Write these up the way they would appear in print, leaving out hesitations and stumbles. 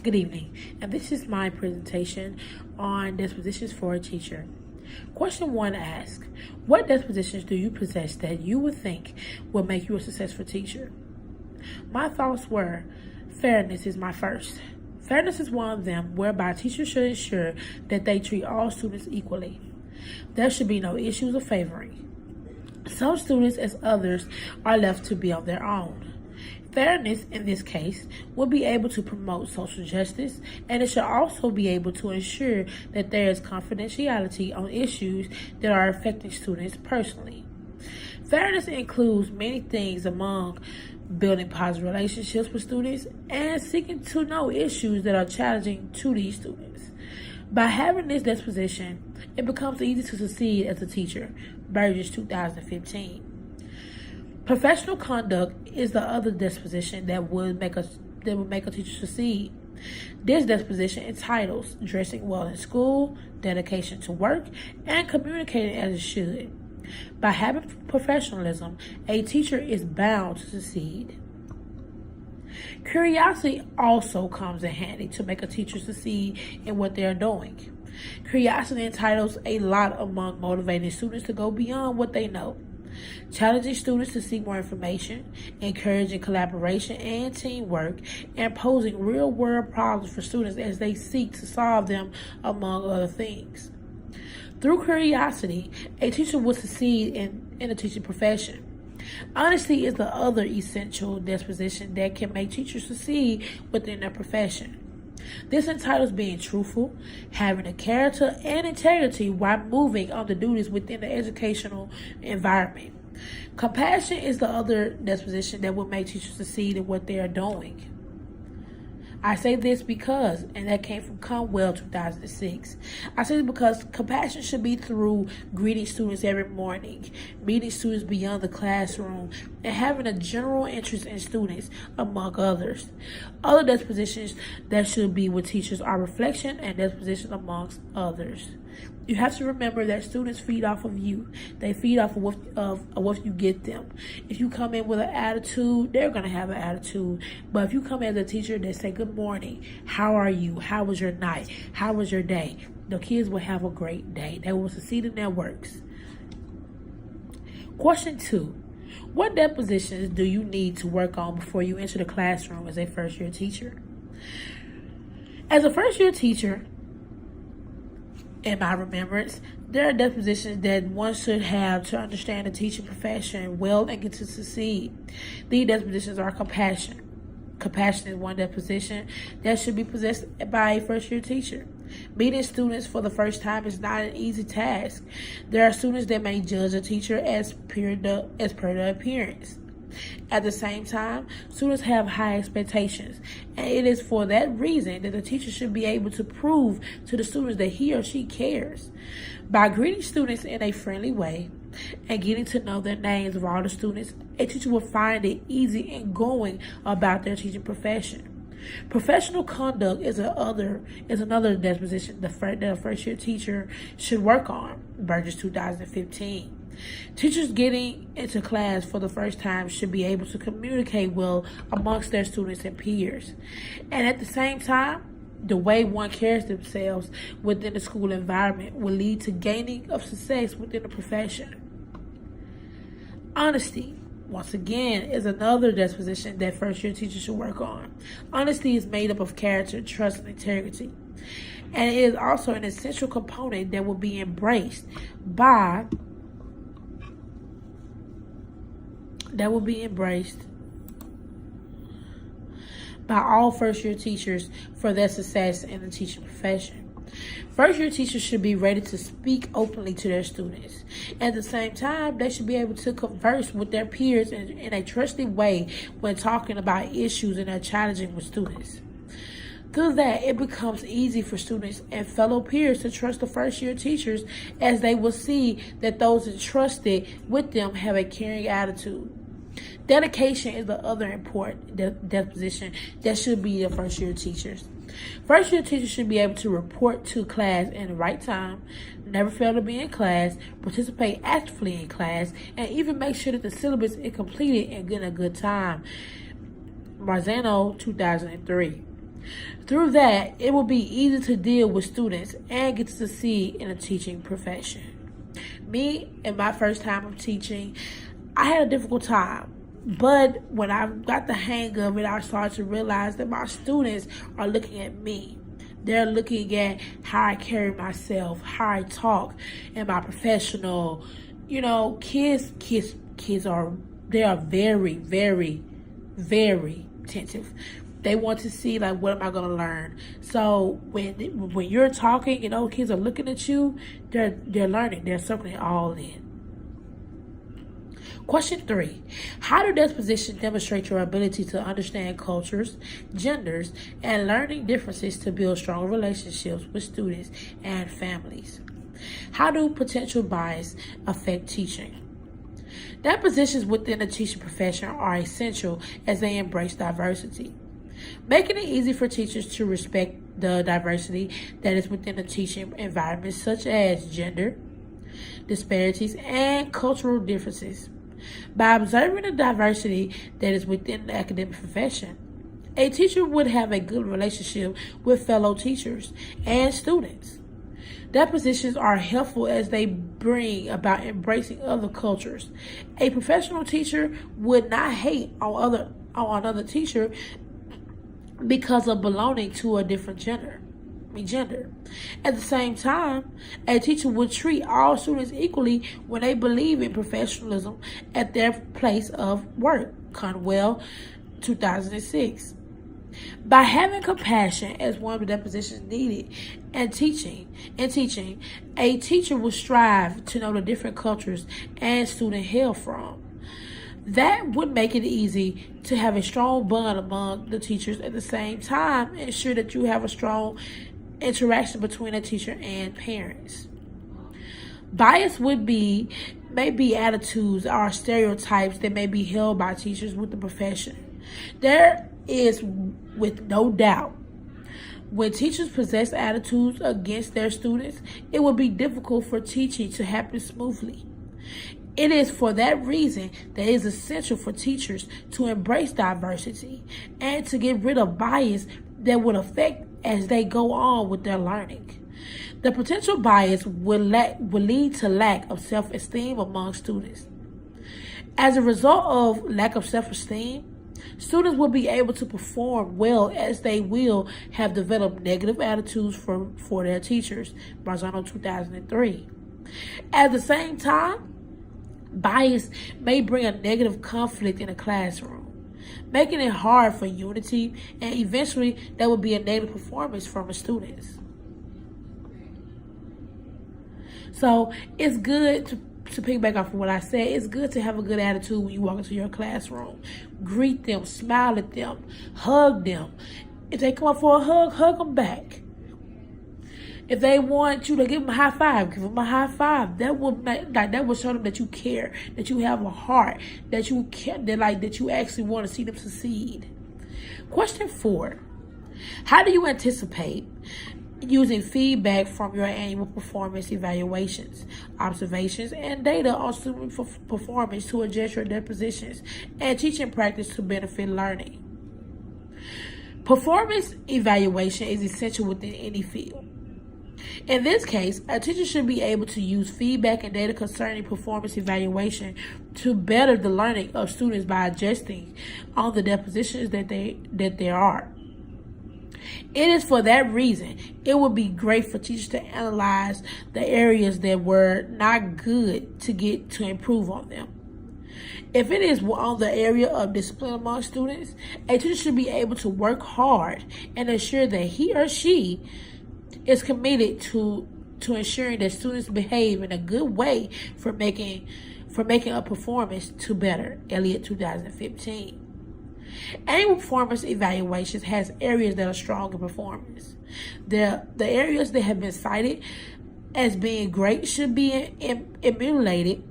Good evening, and this is my presentation on dispositions for a teacher. Question 1 asks, what dispositions do you possess that you would think will make you a successful teacher? My thoughts were, fairness is my first. Fairness is one of them, whereby teachers should ensure that they treat all students equally. There should be no issues of favoring some students as others are left to be on their own. Fairness, in this case, will be able to promote social justice, and it should also be able to ensure that there is confidentiality on issues that are affecting students personally. Fairness includes many things among building positive relationships with students and seeking to know issues that are challenging to these students. By having this disposition, it becomes easy to succeed as a teacher. Burgess, 2015. Professional conduct is the other disposition that would make a teacher succeed. This disposition entitles dressing well in school, dedication to work, and communicating as it should. By having professionalism, a teacher is bound to succeed. Curiosity also comes in handy to make a teacher succeed in what they are doing. Curiosity entitles a lot among motivating students to go beyond what they know, challenging students to seek more information, encouraging collaboration and teamwork, and posing real-world problems for students as they seek to solve them, among other things. Through curiosity, a teacher will succeed in the teaching profession. Honesty is the other essential disposition that can make teachers succeed within their profession. This entitles being truthful, having a character and integrity while moving on the duties within the educational environment. Compassion is the other disposition that will make teachers succeed in what they are doing. I say this because, and that came from Conwell 2006. I say this because compassion should be through greeting students every morning, meeting students beyond the classroom, and having a general interest in students, among others. Other dispositions that should be with teachers are reflection and disposition amongst others. You have to remember that students feed off of you. They feed off of what you get them. If you come in with an attitude, they're going to have an attitude. But if you come as a teacher that say, good morning, how are you? How was your night? How was your day? The kids will have a great day. They will succeed in their works. Question 2. What dispositions do you need to work on before you enter the classroom as a first-year teacher? As a first-year teacher, in my remembrance, there are dispositions that one should have to understand the teaching profession well and get to succeed. These dispositions are compassion. Compassion is one disposition that should be possessed by a first-year teacher. Meeting students for the first time is not an easy task. There are students that may judge a teacher as per the appearance. At the same time, students have high expectations, and it is for that reason that the teacher should be able to prove to the students that he or she cares. By greeting students in a friendly way and getting to know the names of all the students, a teacher will find it easy in going about their teaching profession. Professional conduct is another disposition that a first-year teacher should work on. Burgess, 2015. Teachers getting into class for the first time should be able to communicate well amongst their students and peers. And at the same time, the way one carries themselves within the school environment will lead to gaining of success within the profession. Honesty, once again, is another disposition that first-year teachers should work on. Honesty is made up of character, trust, and integrity. And it is also an essential component that will be embraced by all first-year teachers for their success in the teaching profession. First-year teachers should be ready to speak openly to their students. At the same time, they should be able to converse with their peers in a trusted way when talking about issues that are challenging with students. Through that, it becomes easy for students and fellow peers to trust the first-year teachers, as they will see that those entrusted with them have a caring attitude. Dedication is the other important disposition that should be the first-year teachers. First-year teachers should be able to report to class in the right time, never fail to be in class, participate actively in class, and even make sure that the syllabus is completed and in a good time. Marzano, 2003. Through that, it will be easy to deal with students and get to succeed in a teaching profession. Me, in my first time of teaching, I had a difficult time. But when I got the hang of it, I started to realize that my students are looking at me. They're looking at how I carry myself, how I talk, and my professional. Kids they are very, very, very attentive. They want to see, like, what am I going to learn? So when you're talking and kids are looking at you, they're learning. They're soaking it all in. Question 3. How do Disposition demonstrate your ability to understand cultures, genders, and learning differences to build stronger relationships with students and families? How do potential bias affect teaching? Dispositions within the teaching profession are essential as they embrace diversity, making it easy for teachers to respect the diversity that is within the teaching environment, such as gender disparities and cultural differences. By observing the diversity that is within the academic profession, a teacher would have a good relationship with fellow teachers and students. Dispositions are helpful as they bring about embracing other cultures. A professional teacher would not hate on another teacher because of belonging to a different gender. At the same time, a teacher would treat all students equally when they believe in professionalism at their place of work. Conwell, 2006. By having compassion as one of the dispositions needed in teaching, a teacher will strive to know the different cultures and student hail from. That would make it easy to have a strong bond among the teachers. At the same time, ensure that you have a strong interaction between a teacher and parents. Bias may be attitudes or stereotypes that may be held by teachers with the profession. There is, with no doubt, when teachers possess attitudes against their students, it will be difficult for teaching to happen smoothly. It is for that reason that it is essential for teachers to embrace diversity and to get rid of bias that would affect as they go on with their learning. The potential bias will lead to lack of self-esteem among students. As a result of lack of self-esteem, students will be able to perform well as they will have developed negative attitudes for their teachers. Marzano, 2003. At the same time, bias may bring a negative conflict in a classroom, making it hard for unity, and eventually there will be a negative performance from the students. So it's good to piggyback off of what I said. It's good to have a good attitude when you walk into your classroom. Greet them, smile at them, hug them. If they come up for a hug them back. If they want you to give them a high five, give them a high five. That will show them that you care, that you have a heart, that you care, that you actually want to see them succeed. Question 4: how do you anticipate using feedback from your annual performance evaluations, observations, and data on student performance to adjust your dispositions and teaching practice to benefit learning? Performance evaluation is essential within any field. In this case, a teacher should be able to use feedback and data concerning performance evaluation to better the learning of students by adjusting on the dispositions that there are. It is for that reason it would be great for teachers to analyze the areas that were not good to get to improve on them. If it is on the area of discipline among students, a teacher should be able to work hard and ensure that he or she is committed to ensuring that students behave in a good way for making a performance to better. Elliott, 2015. Annual performance evaluations has areas that are strong in performance. The areas that have been cited as being great should be emulated,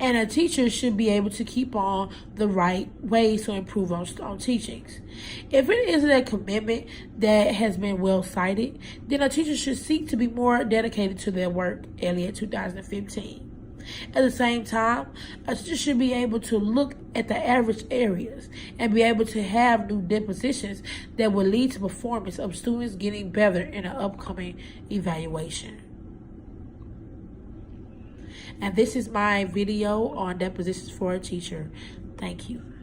and a teacher should be able to keep on the right ways to improve on teachings. If it isn't a commitment that has been well cited, then a teacher should seek to be more dedicated to their work. Elliott, 2015. At the same time, a teacher should be able to look at the average areas and be able to have new dispositions that will lead to performance of students getting better in an upcoming evaluation. And this is my video on dispositions for a teacher. Thank you.